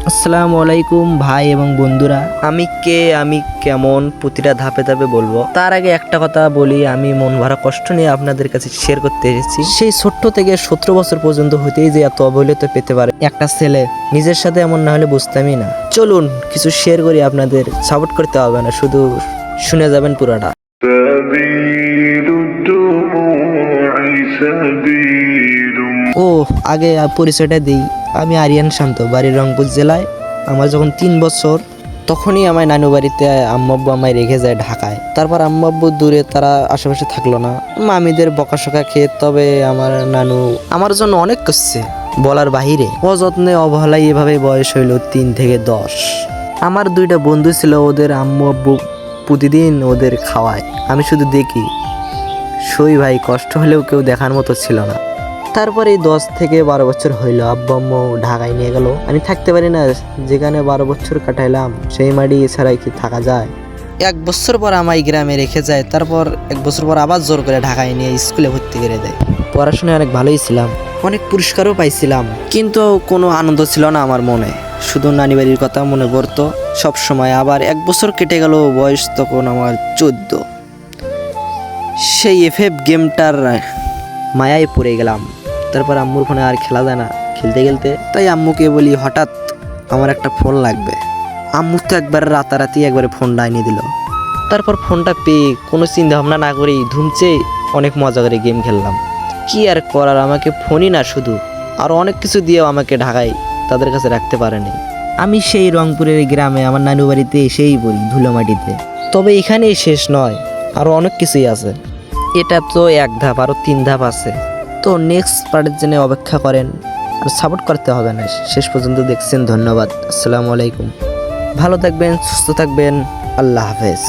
আসসালামু আলাইকুম ভাই এবং বন্ধুরা। আমি কে, আমি কেমন, প্রতিটা ধাপে ধাপে বলবো। তার আগে একটা কথা বলি, আমি মন ভরা কষ্ট নিয়ে আপনাদের কাছে শেয়ার করতে এসেছি। সেই ছোট্ট থেকে 17 বছর পর্যন্ত হতেই যে এত অবহেলিত পেতে পারে একটা ছেলে, নিজের সাথে এমন না হলে বুঝতামই না। চলুন কিছু শেয়ার করি, আপনাদের সাপোর্ট করতে হবে না, শুধু শুনে যাবেন পুরাটা। ও আগে পরিচয়টা দিই, আমি আরিয়ান শান্ত, বাড়ি রংপুর জেলায়। আমার যখন 3 বছর তখনই আমার নানু বাড়িতে আম্মু আব্বু আমায় রেখে যায় ঢাকায়। তারপর আম্মু আব্বু দূরে, তারা আশেপাশে থাকলো না, মামিদের বকাশকা খেয়ে। তবে আমার নানু আমার জন্য অনেক করছে বলার বাহিরে। অযত্নে অবহেলায় এভাবে বয়স হইল 3 থেকে 10। আমার 2টা বন্ধু ছিল, ওদের আম্মু আব্বু প্রতিদিন ওদের খাওয়ায়, আমি শুধু দেখি। সই ভাই, কষ্ট হলেও কেউ দেখার মতো ছিল না। তারপরে 10 থেকে 12 বছর হইল, আব্বু আম্মু ঢাকায় নিয়ে গেল। আমি থাকতে পারি না, যেখানে 12 বছর কাটাইলাম সেই মাটি ছাড়াই কি থাকা যায়। 1 বছর পর আমায় গ্রামে রেখে যায়, তারপর 1 বছর পর আবার জোর করে ঢাকায় নিয়ে স্কুলে ভর্তি করে দেয়। পড়াশোনায় অনেক ভালোই ছিলাম, অনেক পুরস্কারও পাইছিলাম, কিন্তু কোনো আনন্দ ছিল না আমার মনে। শুধু নানি বাড়ির কথা মনে পড়তো সব সময়। আবার 1 বছর কেটে গেল, বয়স তখন আমার 14। সেই এফএফ গেমটার মায়ায় পড়ে গেলাম। তারপর আম্মুর ফোনে আর খেলা যায় না খেলতে খেলতে, তাই আম্মুকে বলি হঠাৎ আমার একটা ফোন লাগবে। আম্মু তো একবার রাতারাতি একবারে ফোনটা এনে দিল। তারপর ফোনটা পেয়ে কোনো চিন্তা ভাবনা না করেই ধুমচে অনেক মজা করে গেম খেললাম। কি আর করার, আমাকে ফোনই না শুধু আরও অনেক কিছু দিয়েও আমাকে ঢাকায় তাদের কাছে রাখতে পারেনি। আমি সেই রংপুরের গ্রামে আমার নানু বাড়িতে এসেই পড়ি ধুলোমাটিতে। তবে এখানেই শেষ নয়, আরও অনেক কিছুই আছে। এটা তো 1 ধাপ, আরও 3 ধাপ আছে। তো নেক্সট পার্টের জন্য অপেক্ষা করেন, আর সাপোর্ট করতে হবে না। শেষ পর্যন্ত দেখছেন, ধন্যবাদ। আসসালামু আলাইকুম। ভালো থাকবেন, সুস্থ থাকবেন, আল্লাহ হাফেজ।